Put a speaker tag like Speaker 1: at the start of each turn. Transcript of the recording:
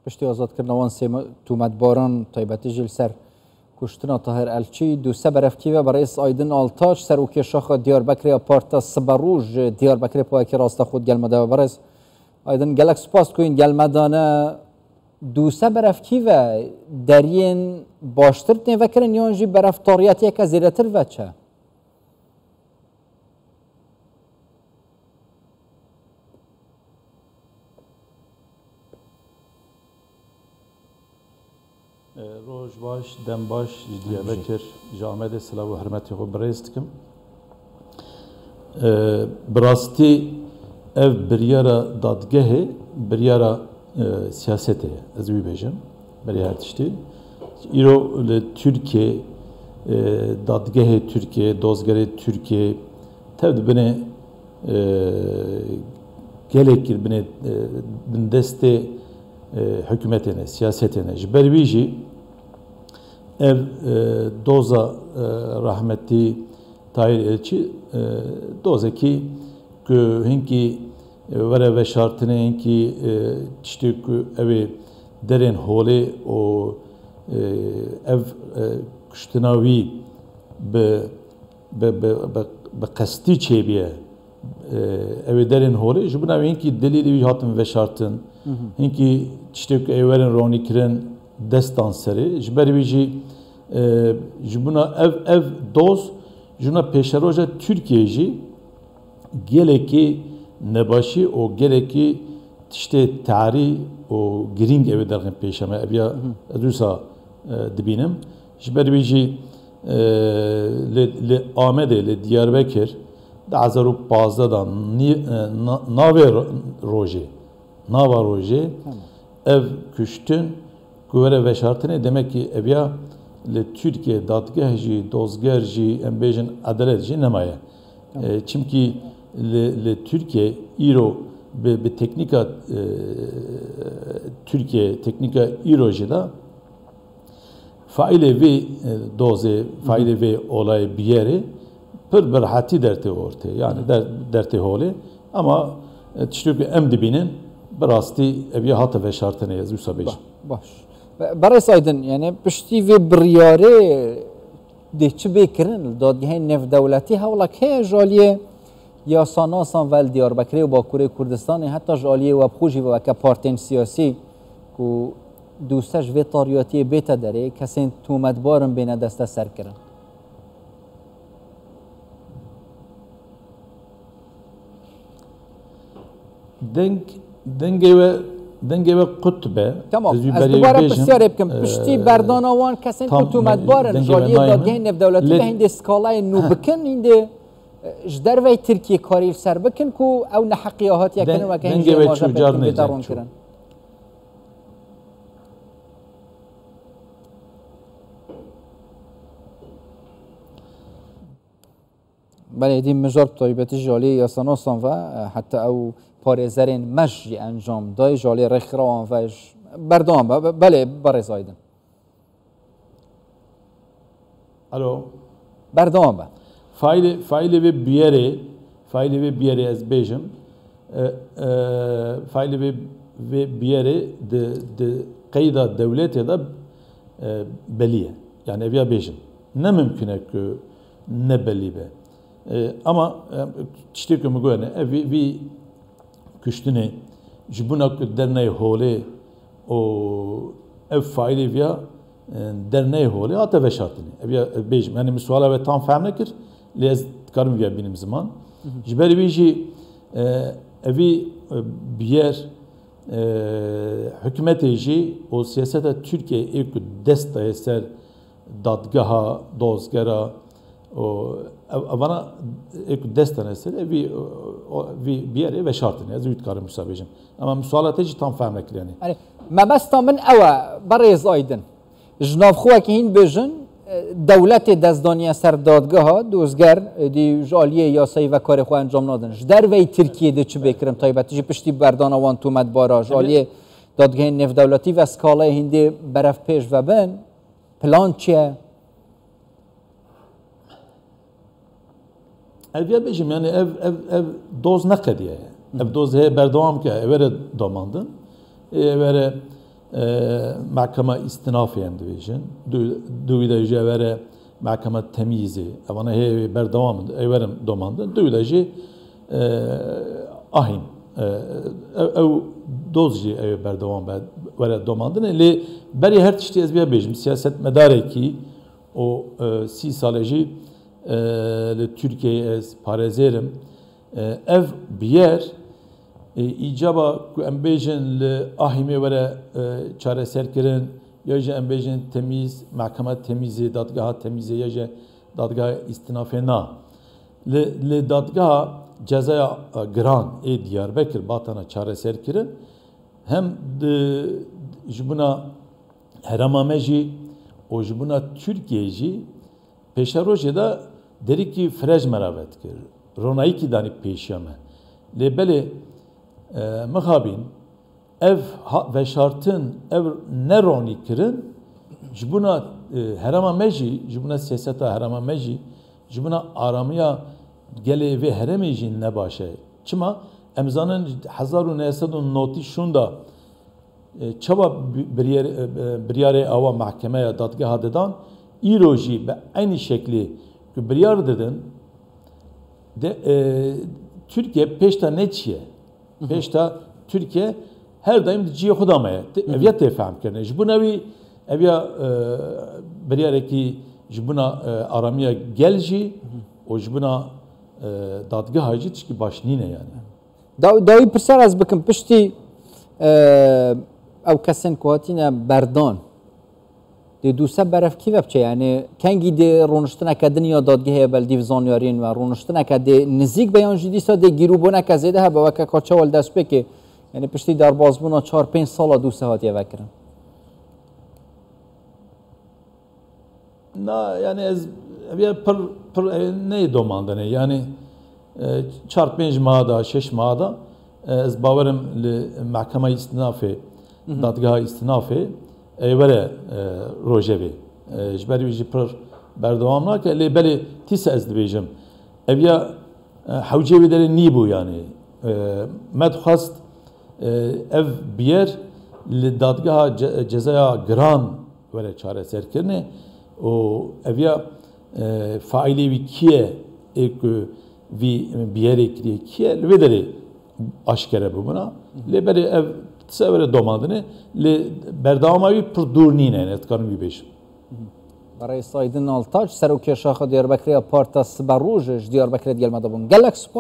Speaker 1: پشتی آزادکردنەوەن سێ تومەتباران تایبەتی ژێل سەر کوشتنا تاهر ئەلچی دووسە بەرەفکیوە بەڕێز ئایدن ئاڵتاش سەرۆکی شاخە دیاربەکرێ پارتە سبەڕوژ دیاربەکرێ پۆیەکی ڕاستە خۆت گەلمەدەوە بەڕێز ئایدن gelek spas koyun gelmedane دووسە بەرەفکیوە دەریێن باشتر تێڤەکردن یان jî bereftariyetiyeke zêdetir veçe
Speaker 2: Roj baş, dem baş, Diyarbakır, Amedê silav û hirmetê xwe birêz dikim. Bi rastî ev biryara dadgehê, biryara siyasetê ye. Ez wî bêjim, berê her tiştî. Îro li Tirkiye, dadgehê Tirkiye, dozgerê Tirkiye tev dibine gelekî dibine bin destê hükümetê ne, siyasetê ne. Ji ber wî jî ev doza rahmetî Tahir Elçi dozekî ku hinkî were veşartinê hinkî tiştê ku ew ê derên holê û ev kuştina wî bi qestî çêbiye ew ê derên holê ji bina wê hinkî delîlê wî hatin veşartin hinkî tiştê ku ew werin ronîkirin destan serê ji ber wî jî ji bina ev doz ji bina pêşeroja Tirkiye jî gelekî nebaşî û gelekî tiştê tarî û girîng ew ê derxin pêşe me ev ya ez wisa dibînim ji ber wî jî li Amedê li Diyarbekir 2015 da navê rojê nava rojê ev kuştin ku were veşartinê demek ki ev ya li Tirkiye dadgeh jî dozger jî em bêjin edalet jî nemaye çimkî li Tirkiye îro bi teknika Tirkiye teknika îro jî da faîlê vê dozê faîlê vê olayê biyerê pir bi rahatî dertê ortê yani dertê holê ama tiştê ku em dibînin bi rastî ev ya hate veşartinê ez wisa bêjim
Speaker 1: baş berêz Aydin yani piştî vê biryarê dê çi bêkirin li dadgehên navdewletî hewlek heye ji aliyê yasanasan vel Diyarbekirê û Bakurê Kurdistanê heta ji aliyê webxwe jî weke partên siyasî ku dûse ji vê tariyatiyê bête derê kesên tûmetbarin bêne desteserkirin
Speaker 2: dengê we qut be
Speaker 1: tamam ez dubare pirsiyarê bikim piştî berdana wan kesên ku tûmetbarin ji aliyê dadgehên navdewletî ve hîndê skalayê nû bikin hîndê ji dervey Tirkiye karî ser bikin ku ew neheqiya hatiye kirin weke hîn jê daron kirin بله دیم مجار طایبتی جالی یاساناسان و حتی او پارێزەرên meş jî encam dayê jalê rêxirawan ve berdewam be belê berêz Aydin
Speaker 2: alo
Speaker 1: berdewam be
Speaker 2: faîlê vê biyerê ez bêjim faîlê vê biyerê di qeyda dewletê de belî ye yani ev ya bêjim ne mümkün e ku ne belî be ama tiştê ku min goyane ev vî kuştinê ji bûna ku derneyê holê û ev faîlê viya derneyê holê hate veşartinê ev ya bêjim yani min suala ve tam fehm nekir lê ez dikarim viya bînim ziman ji ber wî jî evî biyer hikûmetê jî û siyaseta Tirkiye ê ku dest daye ser dadgeha dozgera evana ê ku dest dane ser evî biyerê veşartinê ez wî dikarim wisa bêjim ama min sualatê jî tam fehm nekir yani
Speaker 1: mebesta min ew e berêz Aydin ji navxwekî hîn bêjin dewletê dezdaniya ser dadgeha dozger dî ji aliyê yasayî ve karê xwe encam nadin ji dervey Tirkiye de çi bêkirin taybetî jî piştî berdana wan tûmetbara ji aliyê dadgehên navdewletî ve skalayê hîndê berevpêş vebin plan çi ye
Speaker 2: ev ya bêjim yani ev doz neqediye ev doz heye berdewam ke ev were damandin ev were محکمه استنافی هم دویژن دوی داجی وره محکمه تمیزی اونا هی بردوام ایورم دوماندن دوی داجی آهیم او دوزجی ای بردوام بعد وره دوماندن لی بری هر تشتی از بیا بیجم سیاست مداره کی o 30 saleci Türkiye'ye ez parezerem ev bir yer icaba ku embejin le ahime vere çareser kirin ya je embejin temiz mahkeme temizi dadgaha temizi ya je dadgaha istinafena le dadgaha cezaya gran Diyarbakır batana çareser kirin hem de jibuna heramameci o jibuna Türkiye'ci peşeroje da deri ki frej meravet kir. Ronayı ki dani peşyame. Lebeli mekhabin ev ve şartın ev ne roni kirin jibuna herama meji jibuna siyaseta herama meji jibuna aramaya gele ve heremejin ne başe. Çima emzanın 1900 noti şunda çaba biryare ava mahkemeye dadgaha dedan İroji be aynı şekli biryar dedin de Türkiye peşta ne çiye peşta Türkiye her daim ciye xudamaya evya tefahüm kerne bu nevi evya biryare ki buna aramaya gelci o buna dadgaha jit ki başnine yani
Speaker 1: davi pirsar az bikim pişti ev kesin kuatina berdan دی دوسه برف کی وبچه یعنی کنگی دی رونشتن که دنیا دادگاه بل دیوزانیارین و رونشتن که دی نزدیک بیان جدی سا دی گیروبونه که زیده ها با وکه کاچه وال دست بکه یعنی پشتی در بازبونا 4-5 سالا دوسه هاتیه وکرن
Speaker 2: نه یعنی از پر نه دوماندنه یعنی 4-5 ماهda 6 ماهda از باورم محکمه istinafı دادگاه istinafı evre rojevi. Jberi bizi pır berdavamla ki lebeli tisa ez dibêjim. Evya hewcevî derê nîbû yani. Me dixwast ev bir yer li dadgeha cezaya giran were çareserkirinê û evya failê wî kiye ê ku vî bir yerê kiriye kiye li vê derê aşkere bû buna. Lêberê ev severe domandını le berdavamayı pır durnine netkanı bir beş.
Speaker 1: برای سایدن آلتاج سر و کشاخ دیاربکری پارتا سبروج دیاربکری دیال مدابون گلک سپاس